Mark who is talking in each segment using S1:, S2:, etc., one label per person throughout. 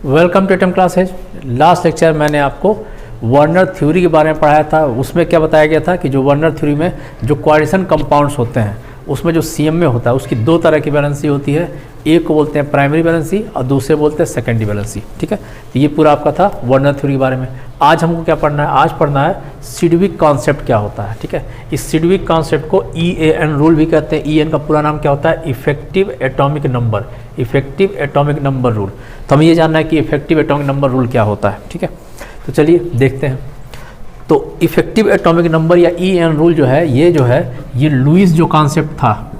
S1: Welcome to Atom Classes. Last lecture मैंने आपको Werner theory के बारे में पढ़ाया था। उसमें क्या बताया गया था कि जो वर्नर थ्योरी में जो कोएडिशन कंपाउंड्स होते हैं उसमें जो CMA होता है उसकी दो तरह की वैलेंसी होती है। एक को बोलते हैं प्राइमरी वैलेंसी और दूसरे बोलते हैं सेकेंडरी वैलेंसी। ठीक है, तो ये पूरा आपका था वर्नर थ्योरी के बारे में। आज हमको क्या पढ़ना है? आज पढ़ना है सिडविक कॉन्सेप्ट क्या होता है। ठीक है, इस सिडविक कॉन्सेप्ट को EAN रूल भी कहते हैं। EAN का पूरा नाम क्या होता है? Effective atomic number, effective atomic number rule. तो हमें ये जानना है कि इफेक्टिव एटॉमिक नंबर रूल क्या होता है। ठीक है, तो चलिए देखते हैं। तो इफेक्टिव एटॉमिक नंबर या EAN रूल जो है ये लुईस जो कॉन्सेप्ट था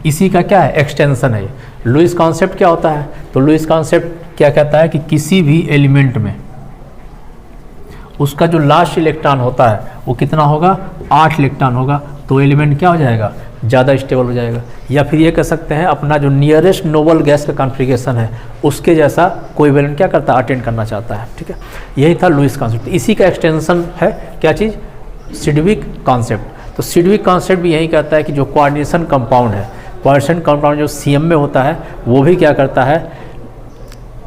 S1: इसी का क्या है? एक्सटेंशन है। लुईस कॉन्सेप्ट क्या होता है? तो लुईस कॉन्सेप्ट क्या कहता है कि किसी भी एलिमेंट में उसका जो लास्ट इलेक्ट्रॉन होता है वो कितना होगा? 8 इलेक्ट्रॉन होगा। तो एलिमेंट क्या हो जाएगा? ज़्यादा स्टेबल हो जाएगा। या फिर ये कह सकते हैं अपना जो नियरेस्ट नोबल गैस का कॉन्फ़िगरेशन है उसके जैसा कोई वैलेंट क्या करता है? अटेंड करना चाहता है। ठीक है, यही था लुईस कॉन्सेप्ट। इसी का एक्सटेंशन है क्या चीज़? Sidgwick concept. तो सिडविक कॉन्सेप्ट भी यही कहता है कि जो कोऑर्डिनेशन कंपाउंड है, कोऑर्डिनेशन कंपाउंड जो CMA होता है वो भी क्या करता है?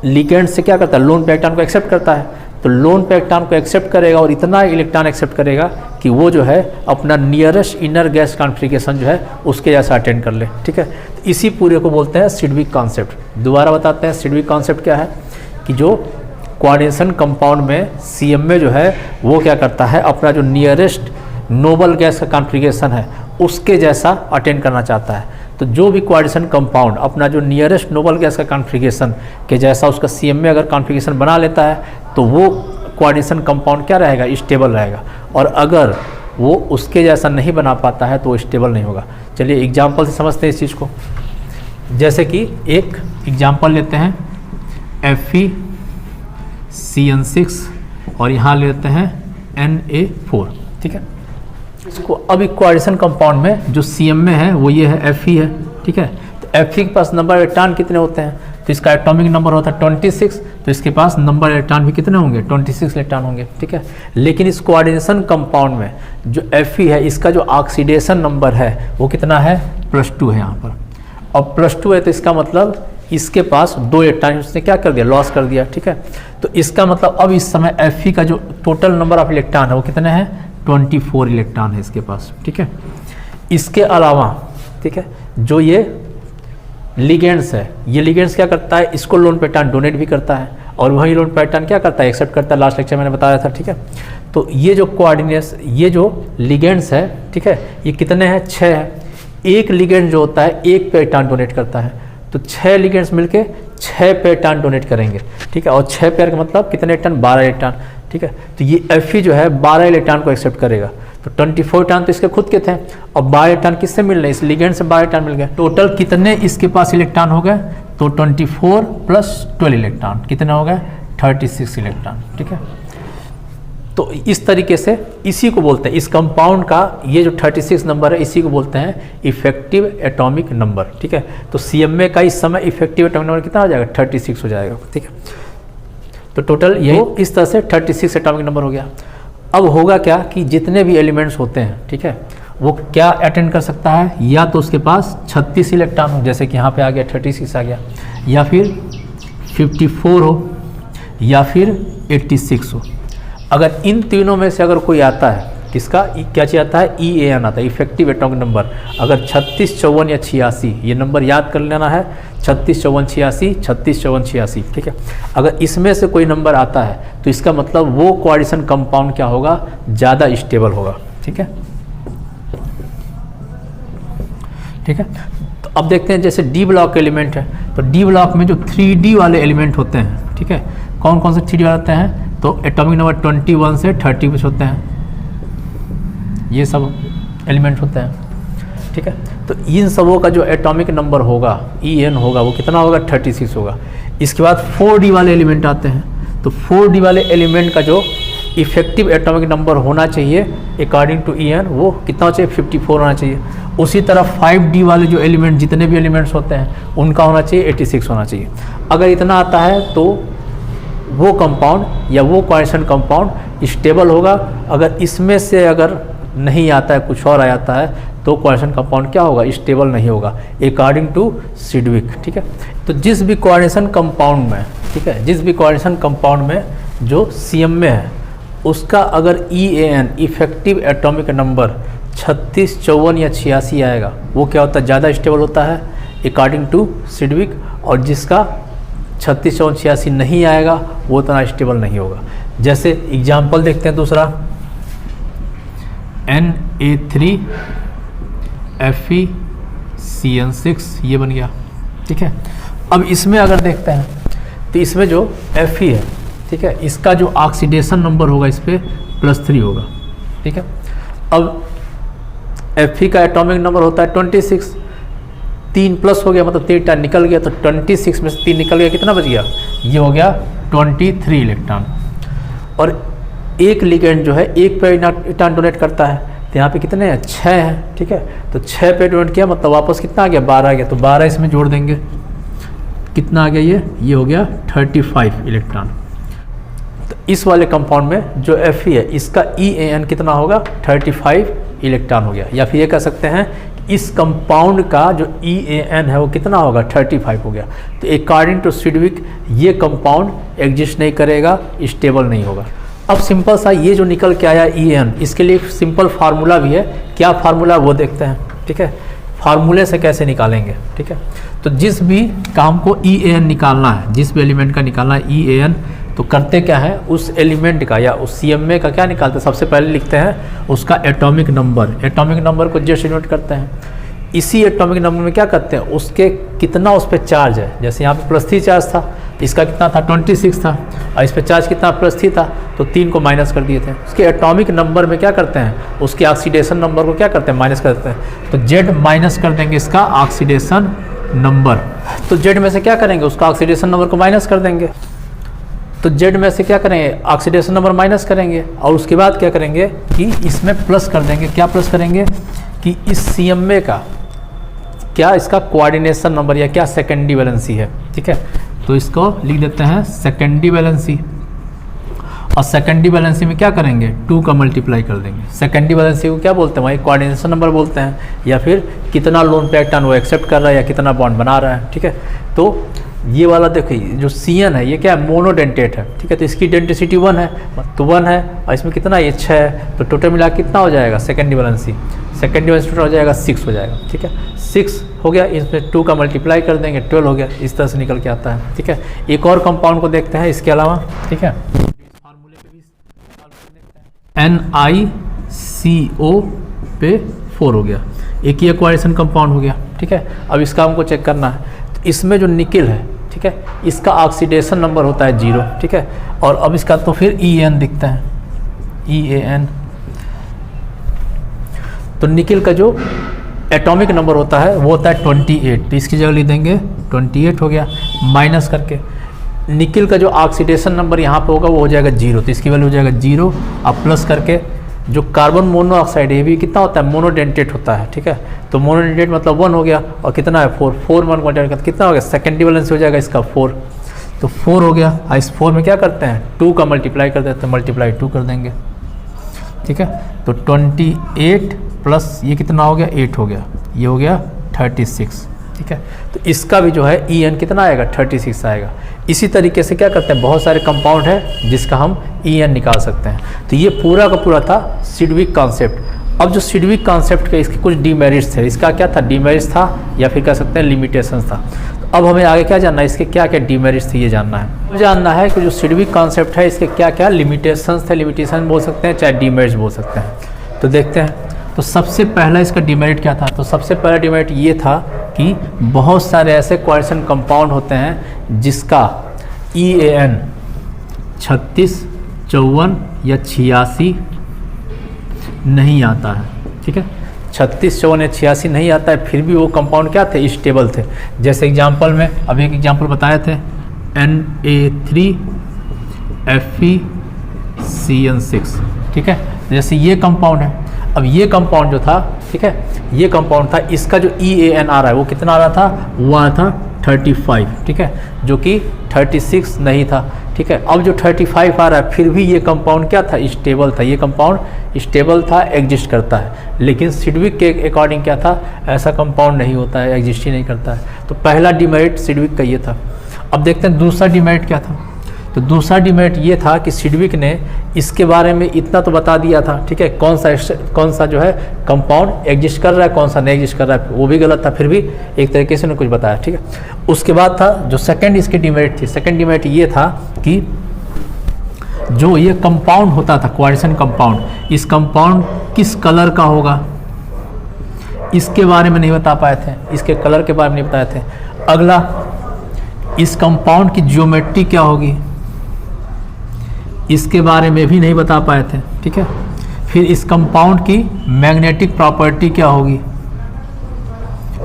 S1: लिगेंड से क्या करता है? लोन पे इलेक्ट्रॉन को एक्सेप्ट करता है। तो लोन पे इलेक्ट्रॉन को एक्सेप्ट करेगा और इतना इलेक्ट्रॉन एक्सेप्ट करेगा कि वो जो है अपना नियरेस्ट इनर गैस कॉन्फ़िगरेशन जो है उसके जैसा अटेंड कर ले। ठीक है, तो इसी पूरे को बोलते हैं सिडविक कॉन्सेप्ट। दोबारा बताते हैं सिडविक कॉन्सेप्ट क्या है कि जो कोऑर्डिनेशन कंपाउंड में CMA जो है वो क्या करता है? अपना जो नियरेस्ट नोबल गैस का कॉन्फ़िगरेशन है उसके जैसा अटेंड करना चाहता है। तो जो भी कोऑर्डिनेशन कंपाउंड अपना जो नियरेस्ट नोबल गैस का कॉन्फ़िगरेशन के जैसा उसका CMA अगर कॉन्फ़िगरेशन बना लेता है तो वो कोऑर्डिनेशन कंपाउंड क्या रहेगा? स्टेबल रहेगा। और अगर वो उसके जैसा नहीं बना पाता है तो वो स्टेबल नहीं होगा। चलिए एग्जांपल से समझते हैं इस चीज़ को। जैसे कि एक एग्जांपल लेते हैं FeCN6 और यहाँ लेते हैं Na4। ठीक है, इसको अब एक कोऑर्डिनेशन कंपाउंड में जो CMA है वो ये है Fe है। ठीक है, तो Fe के पास नंबर इलेक्ट्रॉन कितने होते हैं? तो इसका एटॉमिक नंबर होता है 26। तो इसके पास नंबर इलेक्ट्रॉन भी कितने होंगे? 26 इलेक्ट्रॉन होंगे। ठीक है, लेकिन इस कोऑर्डिनेशन कंपाउंड में जो Fe है इसका जो ऑक्सीडेशन नंबर है वो कितना है? +2 है यहाँ पर। और +2 है तो इसका मतलब इसके पास 2 इलेक्ट्रॉन उसने क्या कर दिया? लॉस कर दिया। ठीक है, तो इसका मतलब अब इस समय Fe का जो टोटल नंबर ऑफ इलेक्ट्रॉन है वो कितने हैं? 24 इलेक्ट्रॉन है इसके पास। ठीक है, इसके अलावा ठीक है जो ये लिगेंड्स है, ये लिगेंड्स क्या करता है? इसको लोन पैटर्न डोनेट भी करता है और वही लोन पैटर्न क्या करता है? एक्सेप्ट करता है। लास्ट लेक्चर मैंने बताया था। ठीक है, तो ये जो कोऑर्डिनेट्स, ये जो लिगेंड्स है, ठीक है, ये कितने हैं? 6 है। एक लिगेंड जो होता है एक पैटर्न डोनेट करता है। तो 6 लिगेंड्स मिलके 6 पैटर्न डोनेट करेंगे। ठीक है, और 6 पेयर का मतलब कितने इलेक्ट्रॉन? 12 इलेक्ट्रॉन। ठीक है, तो ये Fe जो है 12 इलेक्ट्रॉन को एक्सेप्ट करेगा। तो 24 इलेक्ट्रॉन तो इसके खुद के थे और 12 इलेक्ट्रॉन किससे मिल रहे? इस लिगेंड से 12 इलेक्ट्रॉन मिल गए। टोटल कितने इसके पास इलेक्ट्रॉन हो गए? तो 24 + 12 इलेक्ट्रॉन कितने हो गए? 36 इलेक्ट्रॉन। ठीक है, तो इस तरीके से इसी को बोलते हैं, इस कंपाउंड का ये जो 36 नंबर है इसी को बोलते हैं इफेक्टिव एटॉमिक नंबर। ठीक है, तो CMA का इस समय इफेक्टिव एटॉमिक नंबर कितना हो जाएगा? 36 हो जाएगा। ठीक है, तो टोटल यही इस तरह से 36 एटॉमिक नंबर हो गया। अब होगा क्या कि जितने भी एलिमेंट्स होते हैं, ठीक है, वो क्या अटेंड कर सकता है? या तो उसके पास 36 इलेक्ट्रॉन हो, जैसे कि यहाँ पे आ गया 36 आ गया, या फिर 54 हो, या फिर 86 हो। अगर इन तीनों में से अगर कोई आता है, किसका क्या चीज़ आता है? EAN आता है, इफेक्टिव एटॉमिक नंबर। अगर 36, 54 या 86, ये नंबर याद कर लेना है, 36, 54, 86, 36, 54, 86। ठीक है, अगर इसमें से कोई नंबर आता है तो इसका मतलब वो कोऑर्डिनेशन कंपाउंड क्या होगा? ज़्यादा स्टेबल होगा। ठीक है, ठीक है, तो अब देखते हैं जैसे D ब्लॉक एलिमेंट है, तो D ब्लॉक में जो 3D वाले एलिमेंट होते हैं, ठीक है, कौन कौन से 3D वाले होते हैं? तो एटॉमिक नंबर 21 से 30 होते हैं, ये सब एलिमेंट होते हैं। ठीक है, तो इन सबों का जो एटॉमिक नंबर होगा EN होगा वो कितना होगा? 36 होगा। इसके बाद 4D वाले एलिमेंट आते हैं, तो 4D वाले एलिमेंट का जो इफेक्टिव एटॉमिक नंबर होना चाहिए अकॉर्डिंग टू EN वो कितना होना चाहिए? 54 होना चाहिए। उसी तरह 5D वाले जो एलिमेंट, जितने भी एलिमेंट्स होते हैं उनका होना चाहिए 86 होना चाहिए। अगर इतना आता है तो वो कंपाउंड या वो कोऑर्डिनेशन कंपाउंड स्टेबल होगा। अगर इसमें से अगर नहीं आता है, कुछ और आ जाता है, तो कोऑर्डिनेशन कंपाउंड क्या होगा, स्टेबल नहीं होगा अकॉर्डिंग टू सिडविक। ठीक है, तो जिस भी कोऑर्डिनेशन कंपाउंड में, ठीक है, जिस भी कोऑर्डिनेशन कंपाउंड में जो CM में है उसका अगर EAN इफेक्टिव एटॉमिक नंबर 36, 54 या 86 आएगा, वो क्या होता है, ज़्यादा स्टेबल होता है अकॉर्डिंग टू सिडविक, और जिसका 36, 54, 86 नहीं आएगा वो उतना स्टेबल नहीं होगा। जैसे एग्जाम्पल देखते हैं दूसरा, Na3FeCN6 ये बन गया। ठीक है, अब इसमें अगर देखते हैं तो इसमें जो Fe है, ठीक है, इसका जो ऑक्सीडेशन नंबर होगा इस पर +3 होगा। ठीक है, अब Fe का एटॉमिक नंबर होता है 26, 3 प्लस हो गया मतलब 3 निकल गया, तो 26 में से 3 निकल गया, कितना बच गया, ये हो गया 23 इलेक्ट्रॉन। और एक लिगेंड जो है एक पे इलेक्ट्रॉन डोनेट करता है, तो यहाँ पे कितने हैं, 6 हैं। ठीक है, तो 6 पे डोनेट किया मतलब वापस कितना आ गया, 12 आ गया, तो 12 इसमें जोड़ देंगे, कितना आ गया, ये हो गया 35 इलेक्ट्रॉन। तो इस वाले कंपाउंड में जो Fe है इसका EAN कितना होगा, 35 इलेक्ट्रॉन हो गया। या फिर ये कह सकते हैं इस कंपाउंड का जो EAN है वो कितना होगा, 35 हो गया। तो अकॉर्डिंग टू सिडविक ये कंपाउंड एग्जिस्ट नहीं करेगा, स्टेबल नहीं होगा। अब सिंपल सा ये जो निकल के आया EAN, इसके लिए सिंपल फार्मूला भी है, क्या फार्मूला वो देखते हैं। ठीक है, फार्मूले से कैसे निकालेंगे। ठीक है, तो जिस भी काम को EAN निकालना है, जिस भी एलिमेंट का निकालना है EAN, तो करते क्या है, उस एलिमेंट का या उस CMA का क्या निकालते हैं, सबसे पहले लिखते हैं उसका एटॉमिक नंबर। एटॉमिक नंबर को जस्ट डिनोट करते हैं। इसी एटॉमिक नंबर में क्या करते हैं, उसके कितना उस पर चार्ज है। जैसे यहाँ पे +3 चार्ज था, इसका कितना था, 26 था, और इस पर चार्ज कितना +3 था, तो 3 को माइनस कर दिए थे। उसके एटॉमिक नंबर में क्या करते हैं, उसके ऑक्सीडेशन नंबर को क्या करते हैं, माइनस कर देते हैं। तो Z माइनस कर देंगे इसका ऑक्सीडेशन नंबर। तो Z में से क्या करेंगे, उसका ऑक्सीडेशन नंबर को माइनस कर देंगे। तो Z में से क्या करेंगे, ऑक्सीडेशन नंबर माइनस करेंगे, और उसके बाद क्या करेंगे कि इसमें प्लस कर देंगे। क्या प्लस करेंगे कि इस CMA का क्या इसका कोऑर्डिनेशन नंबर या क्या सेकेंडरी वैलेंसी है। ठीक है, तो इसको लिख देते हैं सेकेंडरी वैलेंसी, और सेकेंडरी वैलेंसी में क्या करेंगे, 2 का मल्टीप्लाई कर देंगे। सेकेंडरी वैलेंसी को क्या बोलते हैं, वही कोऑर्डिनेशन नंबर बोलते हैं, या फिर कितना लोन पैटर्न वो एक्सेप्ट कर रहा है या कितना बॉन्ड बना रहा है। ठीक है, तो ये वाला देखिए जो CN है ये क्या है, मोनोडेंटेट है। ठीक है, तो इसकी डेंसिटी 1 है, तो 1 है, और इसमें कितना, ये 6 है, तो टोटल मिला कितना हो जाएगा, सेकेंडरी वैलेंसी टोटल हो जाएगा 6 हो जाएगा। ठीक है, 6 हो गया, इसमें 2 का मल्टीप्लाई कर देंगे, 12 हो गया। इस तरह से निकल के आता है। ठीक है, एक और कंपाउंड को देखते हैं इसके अलावा। ठीक है, NiCO पे 4 हो गया, एक ही कोऑर्डिनेशन कंपाउंड हो गया। ठीक है, अब इसका हमको चेक करना है। तो इसमें जो निकिल है, ठीक है, इसका ऑक्सीडेशन नंबर होता है 0। ठीक है, और अब इसका तो फिर EAN दिखता है, EAN। तो निकिल का जो एटॉमिक नंबर होता है वो होता है 28, तो इसकी जगह लिख देंगे 28 हो गया, माइनस करके निकिल का जो ऑक्सीडेशन नंबर यहाँ पे होगा वो हो जाएगा 0, तो इसकी वैल्यू हो जाएगा 0। अब प्लस करके जो कार्बन मोनोऑक्साइड है भी कितना होता है, मोनोडेंटेट होता है। ठीक है, तो मोनोडेंटेट मतलब 1 हो गया, और कितना है 4, 4 1 को कितना हो गया, सेकेंडरी वैलेंसी हो जाएगा इसका 4, तो 4 हो गया। और इस 4 में क्या करते हैं, 2 का मल्टीप्लाई कर देते हैं, मल्टीप्लाई 2 कर देंगे। ठीक है, तो 28 प्लस ये कितना हो गया, 8 हो गया, ये हो गया 36। ठीक है, तो इसका भी जो है EN कितना आएगा, 36 आएगा। इसी तरीके से क्या करते हैं, बहुत सारे कंपाउंड है जिसका हम EN निकाल सकते हैं। तो ये पूरा का पूरा था सिडविक कॉन्सेप्ट। अब जो सिडविक कॉन्सेप्ट के इसके कुछ डीमेरिट्स थे, इसका क्या था, डीमेरिट्स था या फिर कह सकते हैं लिमिटेशंस था। तो अब हमें आगे क्या जानना है, इसके क्या क्या डीमेरिट्स थे ये जानना है। जानना है कि जो सिडविक कॉन्सेप्ट है इसके क्या क्या लिमिटेशंस थे, लिमिटेशन बोल सकते हैं चाहे डीमेरिट्स बोल सकते हैं। तो देखते हैं, तो सबसे पहला इसका डीमेरिट क्या था, तो सबसे पहला डीमेरिट ये था कि बहुत सारे ऐसे कोऑर्डिनेशन कंपाउंड होते हैं जिसका EAN 36, 54 या 86 नहीं आता है। ठीक है, 36, 54 या 86 नहीं आता है, फिर भी वो कंपाउंड क्या थे, स्टेबल थे। जैसे एग्जांपल में अभी एक एग्जांपल बताए थे, Na3FeCN6। ठीक है, जैसे ये कंपाउंड है। अब ये कंपाउंड जो था, ठीक है, ये कंपाउंड था, इसका जो EAN आ रहा है वो कितना आ रहा था, वो आ रहा था 35, ठीक है, जो कि 36 नहीं था, ठीक है। अब जो 35 आ रहा है, फिर भी ये कंपाउंड क्या था, स्टेबल था, ये कंपाउंड स्टेबल था, एग्जिस्ट करता है। लेकिन सिडविक के अकॉर्डिंग क्या था, ऐसा कंपाउंड नहीं होता है, एग्जिस्ट ही नहीं करता है। तो पहला डिमेरिट सिडविक का ये था। अब देखते हैं दूसरा डिमेरिट क्या था। तो दूसरा डिमेरिट ये था कि सिडविक ने इसके बारे में इतना तो बता दिया था, ठीक है, कौन सा जो है कंपाउंड एग्जिस्ट कर रहा है, कौन सा नहीं एग्जिस्ट कर रहा है, वो भी गलत था, फिर भी एक तरीके से उन्होंने कुछ बताया, ठीक है। उसके बाद था जो सेकंड इसकी डिमेरिट थी, सेकंड डिमेरिट ये था कि जो ये कंपाउंड होता था, कोएडिशन कंपाउंड, इस कंपाउंड किस कलर का होगा, इसके बारे में नहीं बता पाए थे, इसके कलर के बारे में नहीं बताए थे। अगला, इस कंपाउंड की ज्योमेट्री क्या होगी, इसके बारे में भी नहीं बता पाए थे, ठीक है। फिर इस कंपाउंड की मैग्नेटिक प्रॉपर्टी क्या होगी,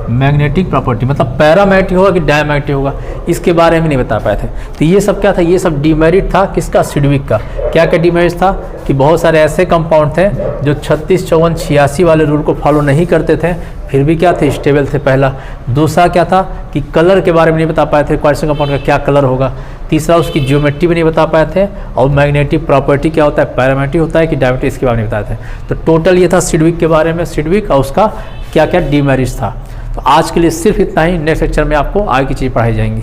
S1: मैग्नेटिक प्रॉपर्टी मतलब पैरामैग्नेटिक होगा कि डायमैग्नेटिक होगा, इसके बारे में नहीं बता पाए थे। तो ये सब क्या था, ये सब डिमेरिट था किसका, सिडविक का। क्या क्या डिमेरिट था कि बहुत सारे ऐसे कंपाउंड थे जो 36, 54, 86 वाले रूल को फॉलो नहीं करते थे, फिर भी क्या थे, स्टेबल थे, पहला। दूसरा क्या था कि कलर के बारे में नहीं बता पाए थे, क्वाड्रेटिक कंपाउंड का क्या कलर होगा। तीसरा, उसकी ज्योमेट्री भी नहीं बता पाए थे। और मैग्नेटिक प्रॉपर्टी क्या होता है, पैरामैग्नेटिक होता है कि डायमैग्नेटिक, इसके बारे में बताए थे। तो टोटल ये था सिडविक के बारे में, सिडविक और उसका क्या क्या डिमेरिट्स था। तो आज के लिए सिर्फ इतना ही। नेक्स्ट लेक्चर में आपको आगे की चीज़ पढ़ाई जाएंगी।